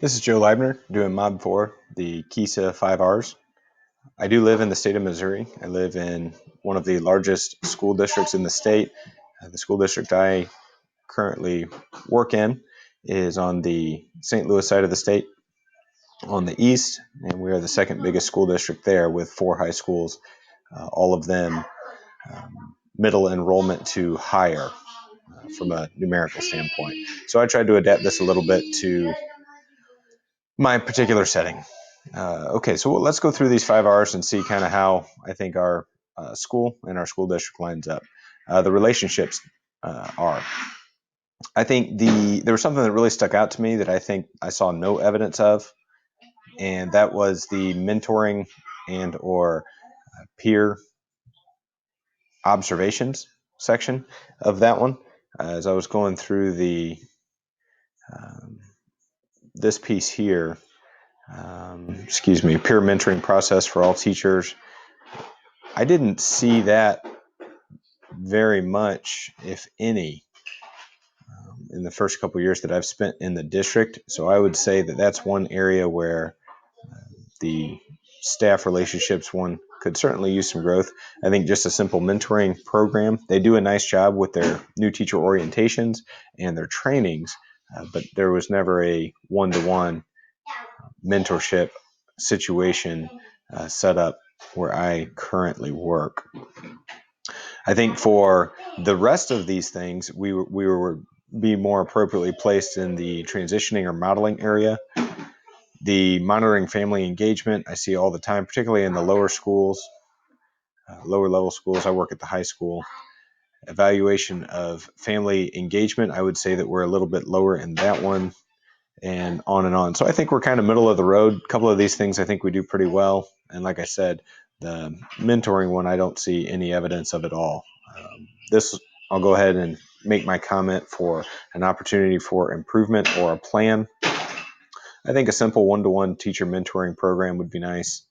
This is Joe Leibner doing Mod 4, the KISA 5Rs. I do live in the state of Missouri. I live in one of the largest school districts in the state. The school district I currently work in is on the St. Louis side of the state on the east, and we are the second biggest school district there with 4 high schools, all of them middle enrollment to higher from a numerical standpoint. So I tried to adapt this a little bit to my particular setting. Okay, so let's go through these 5Rs and see kind of how I think our school and our school district lines up. The relationships are. I think there was something that really stuck out to me that I think I saw no evidence of, and that was the mentoring and or peer observations section of that one. As I was going through um, this piece here, peer mentoring process for all teachers. I didn't see that very much, if any, in the first couple of years that I've spent in the district. So I would say that that's one area where the staff relationships one could certainly use some growth. I think just a simple mentoring program. They do a nice job with their new teacher orientations and their trainings, but there was never a one-to-one mentorship situation set up where I currently work. I think for the rest of these things, we were be more appropriately placed in the transitioning or modeling area. The monitoring family engagement I see all the time, particularly in the lower schools, lower level schools. I work at the high school. Evaluation of family engagement, I would say that we're a little bit lower in that one, and on and on. So I think we're kind of middle of the road. A couple of these things I think we do pretty well. And like I said, the mentoring one, I don't see any evidence of it all. This, I'll go ahead and make my comment for an opportunity for improvement or a plan. I think a simple one-to-one teacher mentoring program would be nice.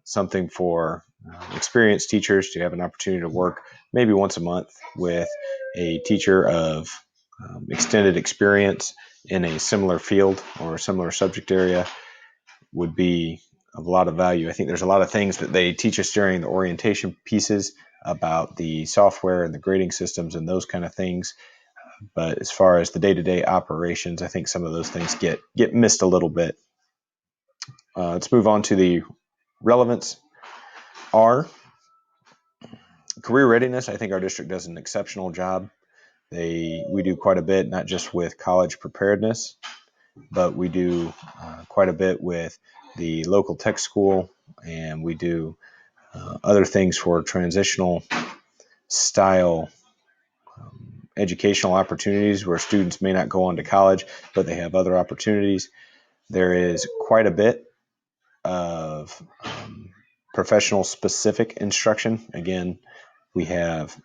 Something for experienced teachers to have an opportunity to work maybe once a month with a teacher of extended experience in a similar field or a similar subject area would be of a lot of value. I think there's a lot of things that they teach us during the orientation pieces about the software and the grading systems and those kind of things. But as far as the day-to-day operations, I think some of those things get missed a little bit. Let's move on to the relevance. R, career readiness. I think our district does an exceptional job. We do quite a bit, not just with college preparedness, but we do quite a bit with the local tech school, and we do other things for transitional style educational opportunities where students may not go on to college, but they have other opportunities. There is quite a bit of professional specific instruction. Again, we have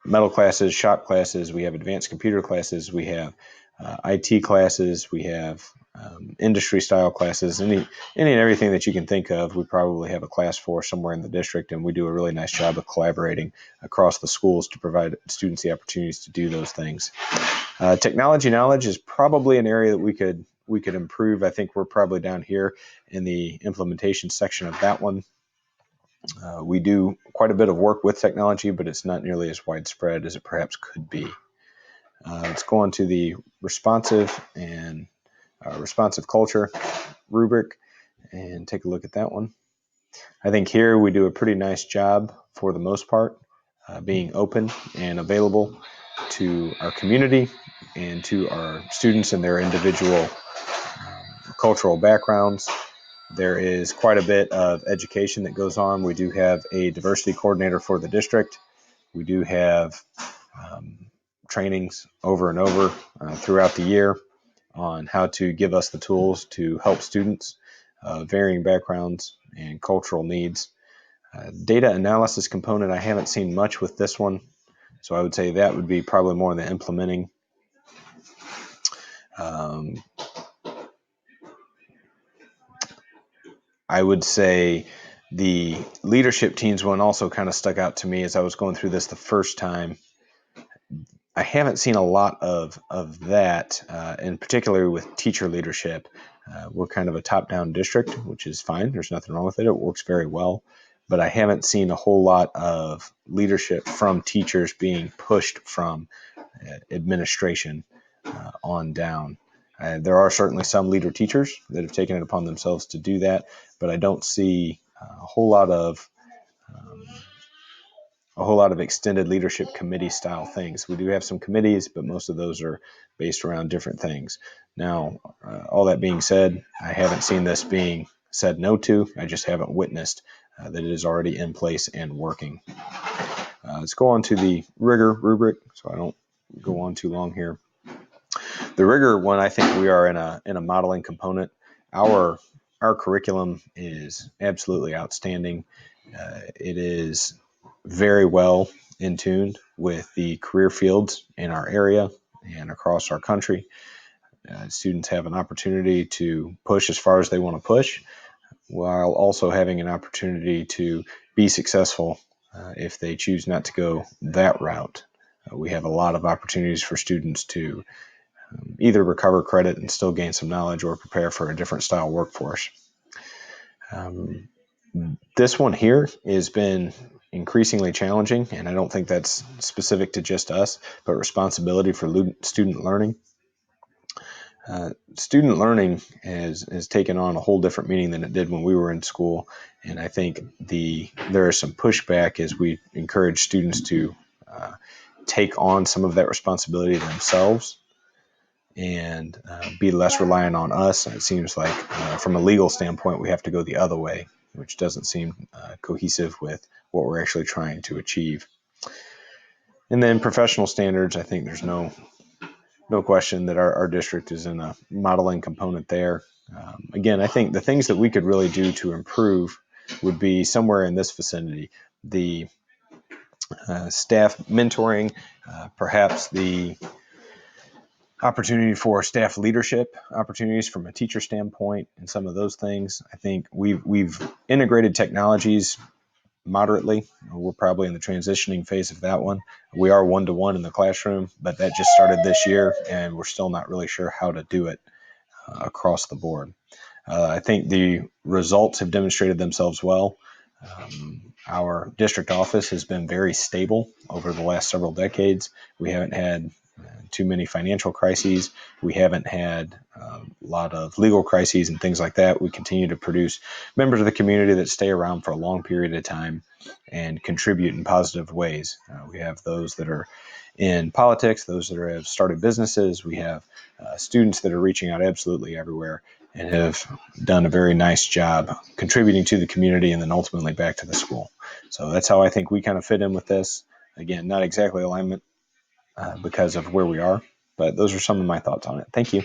metal classes, shop classes, we have advanced computer classes, we have IT classes, we have industry style classes, any and everything that you can think of, we probably have a class for somewhere in the district, and we do a really nice job of collaborating across the schools to provide students the opportunities to do those things. Technology knowledge is probably an area that we could improve. I think we're probably down here in the implementation section of that one. We do quite a bit of work with technology, but it's not nearly as widespread as it perhaps could be. Let's go on to the responsive and responsive culture rubric and take a look at that one. I think here we do a pretty nice job for the most part, being open and available to our community and to our students and their individual cultural backgrounds. There is quite a bit of education that goes on. We do have a diversity coordinator for the district. We do have trainings over and over throughout the year on how to give us the tools to help students, varying backgrounds and cultural needs. Data analysis component, I haven't seen much with this one, so I would say that would be probably more in the implementing. I would say the leadership teams one also kind of stuck out to me as I was going through this the first time. I haven't seen a lot of that, and particularly with teacher leadership. We're kind of a top-down district, which is fine. There's nothing wrong with it. It works very well. But I haven't seen a whole lot of leadership from teachers being pushed from administration on down. There are certainly some leader teachers that have taken it upon themselves to do that, but I don't see a whole lot of extended leadership committee style things. We do have some committees, but most of those are based around different things. Now, all that being said, I haven't seen this being said no to. I just haven't witnessed that it is already in place and working. Let's go on to the rigor rubric, so I don't go on too long here. The rigor one, I think we are in a modeling component. Our curriculum is absolutely outstanding. It is very well in tune with the career fields in our area and across our country. Students have an opportunity to push as far as they want to push, while also having an opportunity to be successful if they choose not to go that route. We have a lot of opportunities for students to either recover credit and still gain some knowledge or prepare for a different style workforce. This one here has been increasingly challenging, and I don't think that's specific to just us, but responsibility for student learning. Student learning has taken on a whole different meaning than it did when we were in school, and I think there is some pushback as we encourage students to take on some of that responsibility themselves and be less reliant on us. And it seems like from a legal standpoint, we have to go the other way, which doesn't seem cohesive with what we're actually trying to achieve. And then professional standards, I think there's no question that our district is in a modeling component there. Again, I think the things that we could really do to improve would be somewhere in this vicinity. The staff mentoring, perhaps the opportunity for staff leadership opportunities from a teacher standpoint, and some of those things. I think we've integrated technologies moderately. We're probably in the transitioning phase of that one. We are one-to-one in the classroom, but that just started this year, and we're still not really sure how to do it across the board. I think the results have demonstrated themselves well. Our district office has been very stable over the last several decades. We haven't had too many financial crises. We haven't had a lot of legal crises and things like that. We continue to produce members of the community that stay around for a long period of time and contribute in positive ways. We have those that are in politics, those that have started businesses. We have students that are reaching out absolutely everywhere and have done a very nice job contributing to the community and then ultimately back to the school. So that's how I think we kind of fit in with this. Again, not exactly alignment because of where we are, but those are some of my thoughts on it. Thank you.